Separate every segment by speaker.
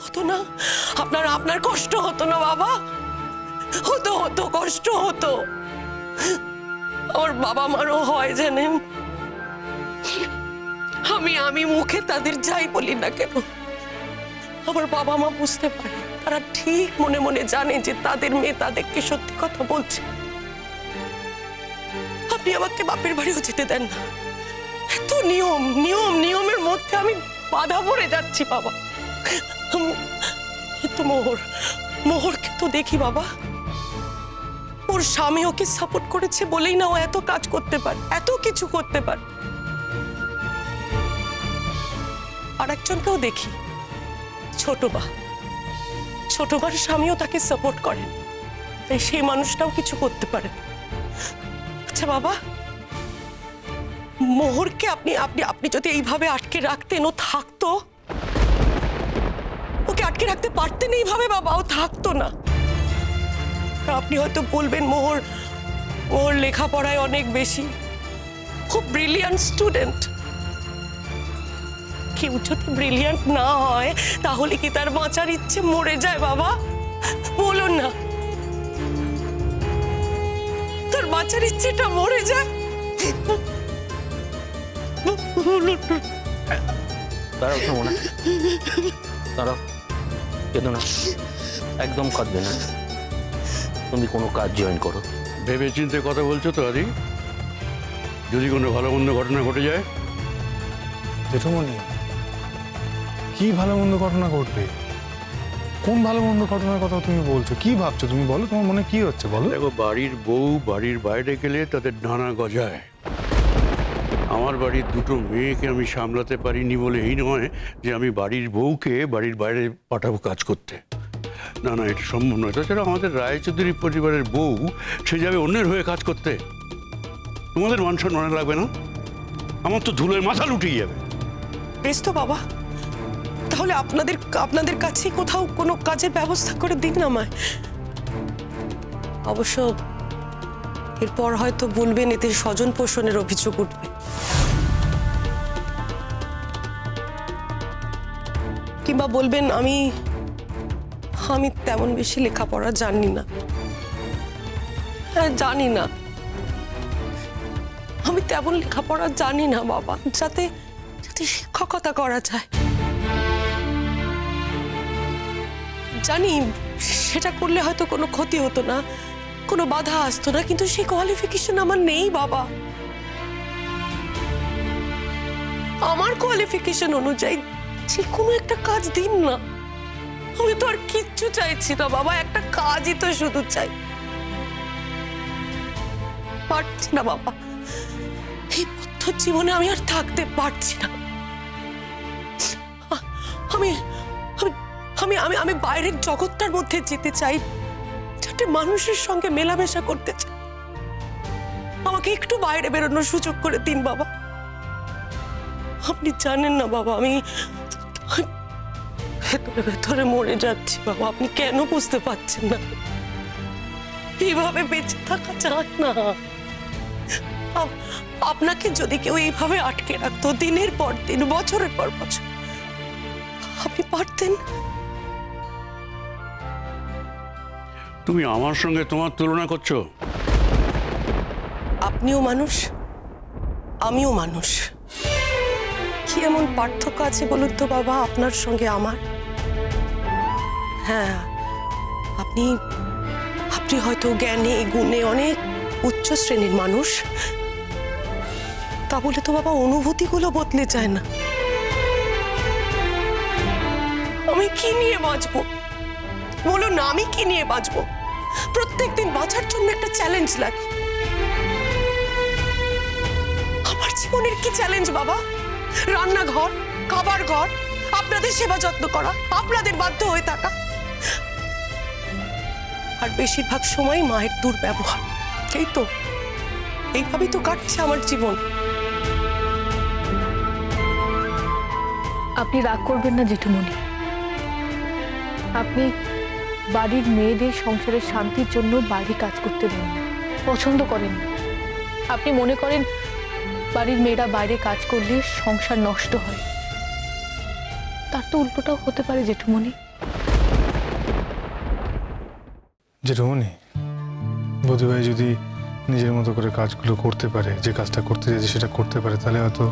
Speaker 1: হতো না? আপনার আপনার কষ্ট হতো না বাবা? হতো হতো, কষ্ট হতো। আমার বাবা মারও হয় জানেন। আমি মুখে তাদের যাই বলি না কেন, আমার বাবা মা বুঝতে পারে, তারা ঠিক মনে মনে জানে যে তাদের মেয়ে তাদেরকে সত্যি কথা বলছে। আপনি আমাকে বাপের বাড়িও যেতে দেন না। এত নিয়ম নিয়ম নিয়মের মধ্যে আমি বাধা পড়ে যাচ্ছি বাবা। তো মোহরকে তো দেখি বাবা, ওর স্বামী ওকে সাপোর্ট করেছে বলেই না ও এত কাজ করতে পারে, এত কিছু করতে পারে। আর একজনকেও দেখি, ছোটবার স্বামীও তাকে সাপোর্ট করেন, তাই সেই মানুষটাও কিছু করতে পারে। আচ্ছা বাবা, মোহরকে আপনি আপনি আপনি যদি এইভাবে আটকে রাখতেন, ও থাকতো? ওকে আটকে রাখতে পারতেন এইভাবে বাবা? ও থাকতো না। আপনি হয়তো বলবেন মোহর লেখাপড়ায় অনেক বেশি, খুব ব্রিলিয়ান্ট স্টুডেন্ট। কেউ যদি ব্রিলিয়ান্ট না হয় তাহলে কি তার বাঁচার ইচ্ছে মরে যায় বাবা? বলুন না, তার বাঁচার ইচ্ছেটা মরে যায়?
Speaker 2: দাঁড়াও শোনো, দাঁড়াও, কেঁদো না, একদম কাঁদবে না। তুমি কোনো কাজ জয়েন করো।
Speaker 3: ভেবে চিন্তে কথা বলছো তো আদি? যদি কোনো ভালো মন্দ ঘটনা ঘটে যায়?
Speaker 4: জেঠুমনি, কি ভালো মন্দ ঘটনা ঘটবে? কোন ভালো মন্দ ঘটনার কথা তুমি বলছো? কি ভাবছো তুমি? বলো, তোমার মনে কি হচ্ছে বলো।
Speaker 3: দেখো, বাড়ির বউ বাড়ির বাইরে গেলে তাদের ডানা গজায়। আমার বাড়ির দুটো মেয়েকে আমি সামলাতে পারিনি বলে এই নয় যে আমি বাড়ির বউকে বাড়ির বাইরে পাঠাবো কাজ করতে। না না, এটা সম্ভব নয়। তাছাড়া আমাদের রায়চৌধুরী পরিবারের বউ সে যাবে অন্যের হয়ে কাজ করতে? তোমাদের মান সম্মান লাগবে না? আমার তো ধুলোয় মাথা লুটিয়ে যাবে।
Speaker 1: বেশ তো বাবা, তাহলে আপনাদের কাছে কোথাও কোনো কাজের ব্যবস্থা করে দিন না আমায়। অবশ্য এরপর হয়তো বলবেন এতে স্বজন পোষণের অভিযোগ উঠবে, কিংবা বলবেন আমি তেমন বেশি লেখাপড়া জানি না। হ্যাঁ, জানি না, আমি তেমন লেখাপড়া জানি না বাবা, যাতে শিক্ষকতা করা যায়। জানি সেটা করলে হয়তো কোনো ক্ষতি হতো না, কোনো বাধা আসতো না, কিন্তু সেই কোয়ালিফিকেশন আমার নেই বাবা। আমার কোয়ালিফিকেশন অনুযায়ী যে কোনো একটা কাজ দিন না। আমি তো আর কিচ্ছু চাইছি না বাবা, একটা কাজই তো শুধু চাই। পারছি না বাবা, এই বদ্ধ জীবনে আমি আর থাকতে পারছি না। আমি আমি আমি আমি বাইরের জগৎটার মধ্যে যেতে চাই, যাতে মানুষের সঙ্গে মেলামেশা করতে চাই। আমাকে একটু বাইরে বেরোনোর সুযোগ করে দিন বাবা। আপনি জানেন না বাবা, আমি ভেতরে ভেতরে মরে যাচ্ছি বাবা। আপনি কেন বুঝতে পারছেন না? এইভাবে বেঁচে থাকা যায় না। আপনাকে যদি কেউ এইভাবে আটকে রাখতো দিনের পর দিন, বছরের পর বছর, আপনি পারতেন?
Speaker 3: তুমি আমার সঙ্গে তোমার তুলনা করছো?
Speaker 1: আপনিও মানুষ, আমিও মানুষ। কি এমন পার্থক্য আছে বলুন তো বাবা আপনার সঙ্গে আমার? হ্যাঁ, আপনি হয়তো জ্ঞানে গুণে অনেক উচ্চ শ্রেণীর মানুষ, তা বলে তো বাবা অনুভূতিগুলো বদলে যায় না। আমি কি নিয়ে বাঁচবো বলুন না? আমি কি নিয়ে বাঁচবো? প্রত্যেকদিন বাঁচার জন্য একটা চ্যালেঞ্জ লাগে। আমার জীবনের কি চ্যালেঞ্জ বাবা? রান্নাঘর, খাবার ঘর, আপনাদের সেবা যত্ন করা, আপনাদের বাধ্য হয়ে থাকা, আর বেশিরভাগ সময় মায়ের দুর্ব্যবহার। এই তো, এইভাবেই তো কাটছে আমার জীবন।
Speaker 5: আপনি রাগ করবেন না জেঠুমনি। আপনি বাড়ির মেয়েদের সংসারের শান্তির জন্য বাইরে কাজ করতে দেন না, পছন্দ করেন না। আপনি মনে করেন বাড়ির মেয়েরা বাইরে কাজ করলে সংসার নষ্ট হয়। তার তো উল্টোটাও হতে পারে জেঠুমনি।
Speaker 4: জেঠুমনি, বৌদিভাই যদি নিজের মতো করে কাজগুলো করতে পারে, যে কাজটা করতে চাইছে সেটা করতে পারে, তাহলে হয়তো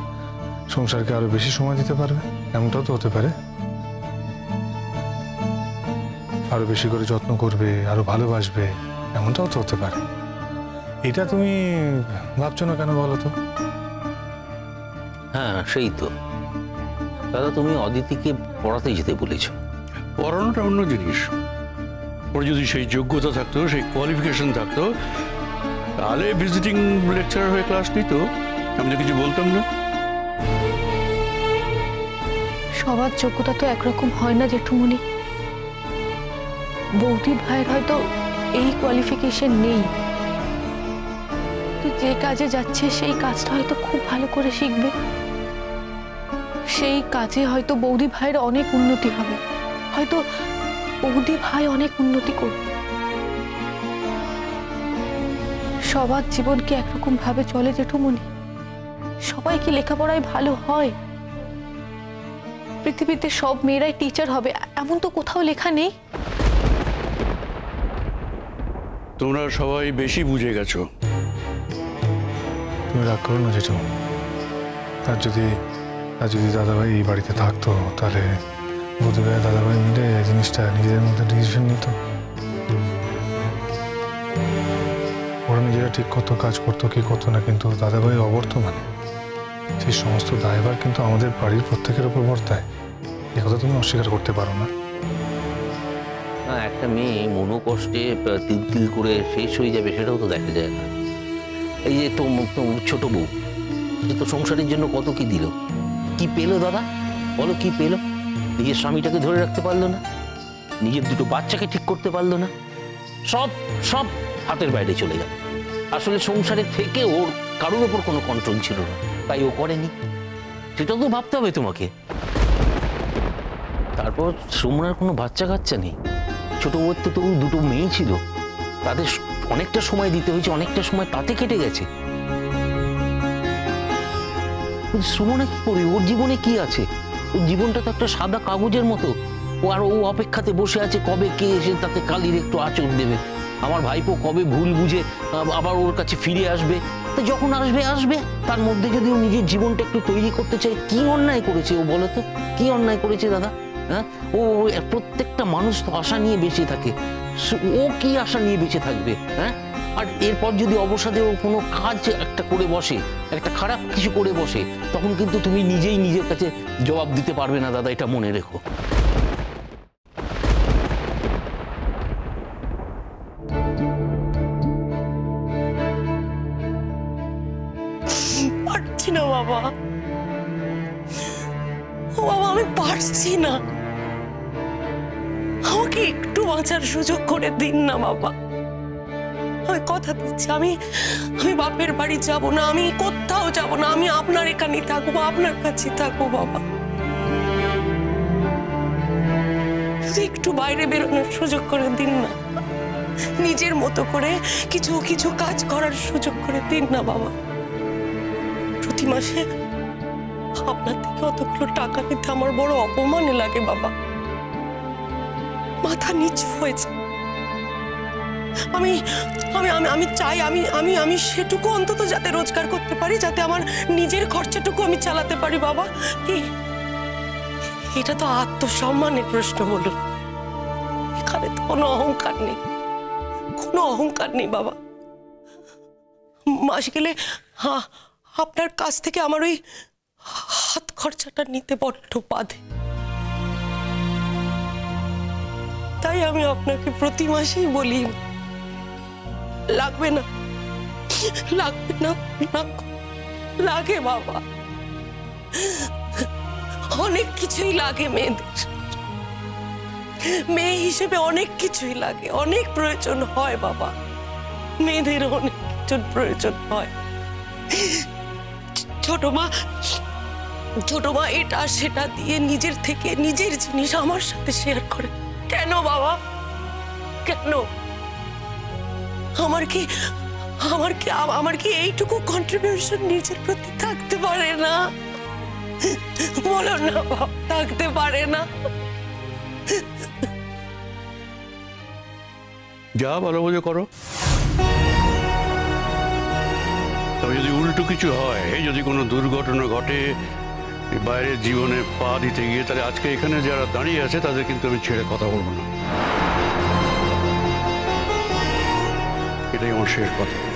Speaker 4: সংসারকে আরো বেশি সময় দিতে পারবে। এমনটাও তো হতে পারে, আরো বেশি করে যত্ন করবে, আরো ভালোবাসবে, এমনটাও তো হতে পারে। এটা তুমি ভাবছো না কেন বলো তো?
Speaker 2: হ্যাঁ সেই তো দাদা, তুমি অদিতিকে পড়াতে যেতে বলেছ।
Speaker 3: পড়ানোটা অন্য জিনিস। ওর যদি সেই যোগ্যতা থাকতো, সেই কোয়ালিফিকেশন থাকতো, তাহলে ভিজিটিং লেকচারার হয়ে ক্লাস নিত, আমি তো কিছু বলতাম না।
Speaker 5: সবার যোগ্যতা তো একরকম হয় না জেঠুমনি। বৌদি ভাইয়ের হয়তো এই কোয়ালিফিকেশন নেই, তো যে কাজে যাচ্ছে সেই কাজটা হয়তো খুব ভালো করে শিখবে, সেই কাজে হয়তো বৌদি ভাইয়ের অনেক উন্নতি হবে, হয়তো বৌদি ভাই অনেক উন্নতি করবে। সবার জীবন কি একরকম ভাবে চলে জেঠুমনি? সবাই কি লেখাপড়ায় ভালো হয়? পৃথিবীতে সব মেয়েরাই টিচার হবে এমন তো কোথাও লেখা নেই।
Speaker 3: তোমরা সবাই বেশি বুঝে গেছো।
Speaker 4: তুমি রাগ করো না জেঠুমনি। আর যদি দাদাভাই এই বাড়িতে থাকতো, তাহলে বৌদিভাই দাদাভাই মিলে জিনিসটা নিজেদের মধ্যে ডিসিশন নিত, ওরা নিজেরা ঠিক কত কাজ করতো কি করতো না, কিন্তু দাদাভাই অবর্তমানে সেই সমস্ত দায়ভার কিন্তু আমাদের বাড়ির প্রত্যেকের উপর বর্তায়। এ কথা তুমি অস্বীকার করতে পারো না।
Speaker 2: না, একটা মেয়ে মনোকষ্টে তিল তিল করে শেষ হয়ে যাবে সেটাও তো দেখা যায় না। এই যে তো ছোট বউ, সে তো সংসারের জন্য কত কি দিল, কি পেলো দাদা বলো, কি পেলো? নিজের স্বামীটাকে ধরে রাখতে পারলো না, নিজের দুটো বাচ্চাকে ঠিক করতে পারলো না, সব সব হাতের বাইরে চলে গেল। আসলে সংসারের থেকে ওর কারোর ওপর কোনো কন্ট্রোল ছিল না, তাই ও করেনি। সেটাও তো ভাবতে হবে তোমাকে। তারপর সুমনার কোনো বাচ্চা কাচ্চা নেই, ছোট বউর তো দুটো মেয়ে ছিল, তাদের অনেকটা সময় দিতে হয়েছে, অনেকটা সময় তাতে কেটে গেছে। সুমনা কি করবে? ওর জীবনে কি আছে? ওর জীবনটা তো একটা সাদা কাগজের মতো। ও অপেক্ষাতে বসে আছে কবে কে এসে তাতে কালির একটু আঁচড় দেবে, আমার ভাইপো কবে ভুল বুঝে আবার ওর কাছে ফিরে আসবে। তো যখন আসবে আসবে, তার মধ্যে যদি ও নিজের জীবনটা একটু তৈরি করতে চায়, কি অন্যায় করেছে ও বলো তো? কি অন্যায় করেছে দাদা? হ্যাঁ, ও প্রত্যেকটা মানুষ তো আশা নিয়ে বেঁচে থাকে, ও কি আশা নিয়ে বেঁচে থাকবে? হ্যাঁ, আর এরপর যদি অবসাদে ও কোনো কাজ একটা করে বসে, একটা খারাপ কিছু করে বসে, তখন কিন্তু তুমি নিজেই নিজের কাছে জবাব দিতে পারবে না দাদা, এটা মনে রেখো।
Speaker 1: পারছি না বাবা, ও বাবা আমি পারছি না, আমাকে একটু বাঁচার সুযোগ করে দিন না বাবা। আমি কথা দিচ্ছি, আমি বাপের বাড়ি যাব না, আমি কোথাও যাব না, আমি আপনার এখানেই থাকবো, আপনার কাছে থাকবো বাবা। শুধু একটু বাইরে বেরোনোর সুযোগ করে দিন না, নিজের মতো করে কিছু কিছু কাজ করার সুযোগ করে দিন না বাবা। প্রতি মাসে আপনার থেকে অতগুলো টাকা নিতে আমার বড় অপমানে লাগে বাবা, মাথা নিচু হয়েছে। আমি আমি আমি আমি চাই আমি আমি আমি সেটুকু অন্তত যাতে রোজগার করতে পারি, যাতে আমার নিজের খরচাটুকু আমি চালাতে পারি বাবা। এটা তো আত্মসম্মানের প্রশ্ন বলুন, এখানে তো কোনো অহংকার নেই, কোনো অহংকার নেই বাবা। মাস গেলে আপনার কাছ থেকে আমার ওই হাত খরচাটা নিতে বড্ড বাধে, তাই আমি আপনাকে প্রতি মাসেই বলি লাগবে না, লাগবে না, লাগে বাবা, অনেক কিছুই লাগে মেয়েদের, মেয়ে হিসেবে অনেক কিছুই লাগে, অনেক প্রয়োজন হয় বাবা, মেয়েদের অনেক কিছু প্রয়োজন হয়। ছোট মা এটা সেটা দিয়ে নিজের থেকে নিজের জিনিস আমার সাথে শেয়ার করে, কেন বাবা কেন? আমার কি এইটুকু কন্ট্রিবিউশন নিজের প্রতি থাকতে পারে না? বলো না বাবা, থাকতে পারে না?
Speaker 3: যা ভালো বোঝো করো। তবে যদি উল্টো কিছু হয়, যদি কোনো দুর্ঘটনা ঘটে বাইরের জীবনে পা দিতে গিয়ে, তাহলে আজকে এখানে যারা দাঁড়িয়ে আছে তাদের কিন্তু আমি ছেড়ে কথা বলবো না। এটাই আমার শেষ কথা।